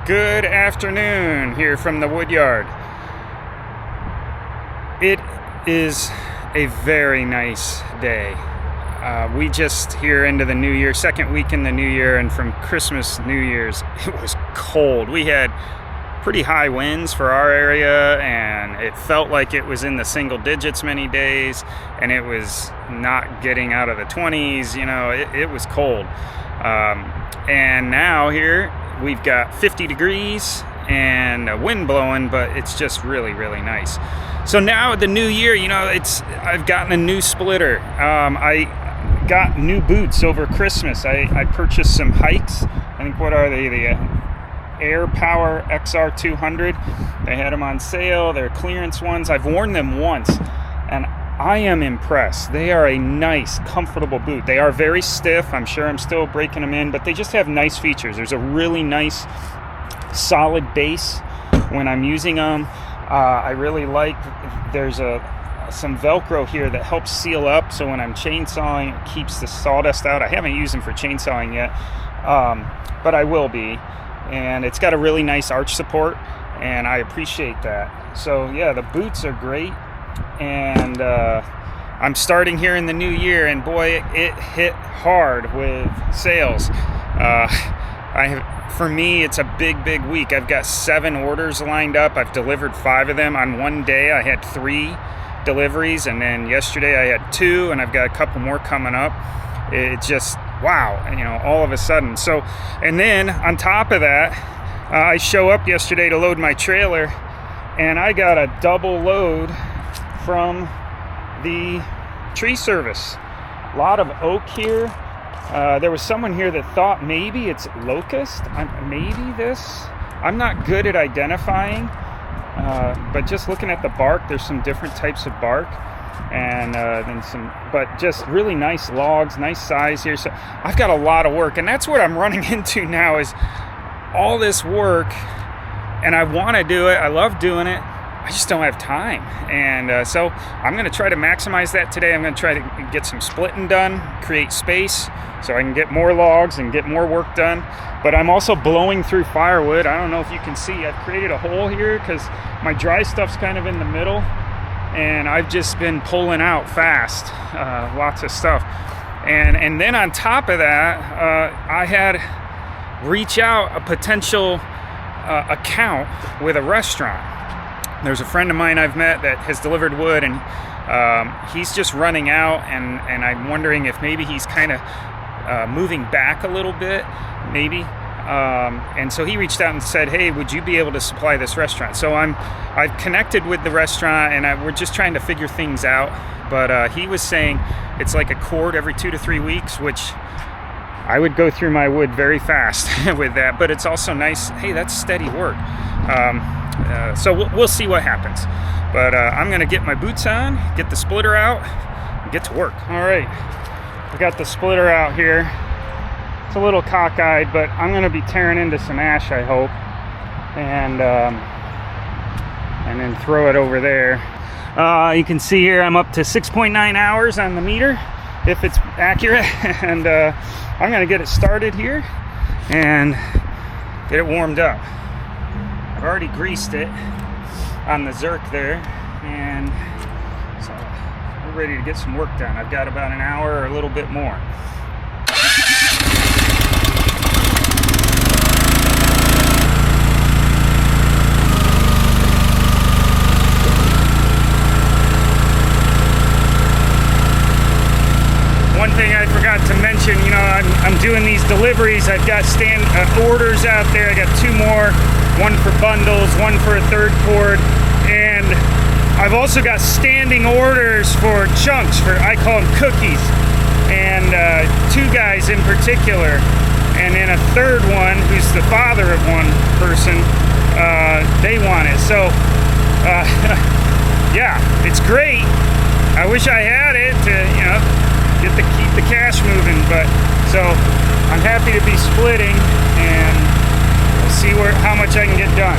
Good afternoon here from the woodyard. It is a very nice day. We just here into the new year, second week in the new year, and from Christmas, New Year's, it was cold. We had pretty high winds for our area, and it felt like it was in the single digits many days, and it was not getting out of the 20s. It was cold. And now here we've got 50 degrees and a wind blowing, but it's just really, really nice. So now the new year, I've gotten a new splitter. I got new boots over Christmas. I purchased some hikes. I think, what are they? The Air Power XR200. They had them on sale. They're clearance ones. I've worn them once, and I am impressed. They are a nice, comfortable boot. They are very stiff. I'm sure I'm still breaking them in, but they just have nice features. There's a really nice, solid base when I'm using them. I really like, there's some Velcro here that helps seal up, so when I'm chainsawing, it keeps the sawdust out. I haven't used them for chainsawing yet, but I will be. And it's got a really nice arch support, and I appreciate that. So yeah, the boots are great. And I'm starting here in the new year, and boy, it hit hard with sales. For me, it's a big week. I've got 7 orders lined up. I've delivered 5 of them on one day. I had 3 deliveries, and then yesterday I had 2, and I've got a couple more coming up. It just, wow, all of a sudden. So, and then on top of that, I show up yesterday to load my trailer, and I got a double load from the tree service. A lot of oak here. There was someone here that thought maybe it's locust. Maybe this. I'm not good at identifying, but just looking at the bark, there's some different types of bark, and then some, but just really nice logs, nice size here. So I've got a lot of work, and that's what I'm running into now, is all this work, and I want to do it. I love doing it. I just don't have time, and so I'm going to try to maximize that today. I'm going to try to get some splitting done, create space so I can get more logs and get more work done. But I'm also blowing through firewood. I don't know if you can see, I've created a hole here because my dry stuff's kind of in the middle, and I've just been pulling out fast, lots of stuff. And then on top of that, I had reach out a potential account with a restaurant. There's a friend of mine I've met that has delivered wood, and he's just running out, and I'm wondering if maybe he's kind of moving back a little bit, maybe. And so he reached out and said, hey, would you be able to supply this restaurant? So I've connected with the restaurant, and we're just trying to figure things out. But he was saying it's like a cord every 2 to 3 weeks, which I would go through my wood very fast with that. But it's also nice. Hey, that's steady work. So we'll see what happens. But I'm going to get my boots on, get the splitter out, and get to work. All right. I got the splitter out here. It's a little cockeyed, but I'm going to be tearing into some ash, I hope. And then throw it over there. You can see here I'm up to 6.9 hours on the meter, if it's accurate. And I'm going to get it started here and get it warmed up. I've already greased it on the Zerk there, and so we're ready to get some work done. I've got about an hour or a little bit more. One thing I forgot to mention, I'm doing these deliveries. I've got orders out there. I got 2 more. One for bundles, one for a 3rd cord, and I've also got standing orders for chunks, I call them cookies, and 2 guys in particular, and then a 3rd one who's the father of one person, they want it. So yeah, it's great. I wish I had it to keep the cash moving, but so I'm happy to be splitting, and see how much I can get done.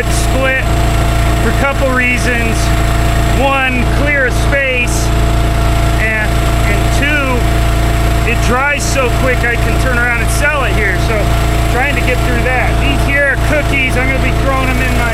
firewood split for a couple reasons. One, clear a space, and two, it dries so quick I can turn around and sell it here. So trying to get through that. These here are cookies. I'm going to be throwing them in my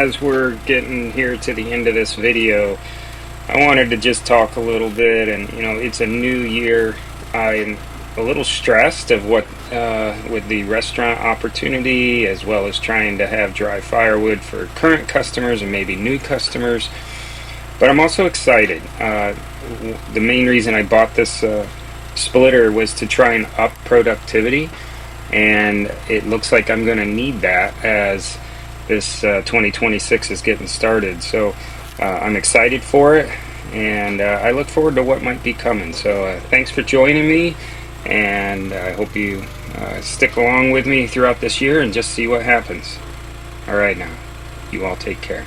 as we're getting here to the end of this video, I wanted to just talk a little bit, and it's a new year. I'm a little stressed of what with the restaurant opportunity, as well as trying to have dry firewood for current customers and maybe new customers. But I'm also excited. The main reason I bought this splitter was to try and up productivity, and it looks like I'm going to need that as this 2026 is getting started. So I'm excited for it, and I look forward to what might be coming. So thanks for joining me, and I hope you stick along with me throughout this year and just see what happens. All right, now, you all take care.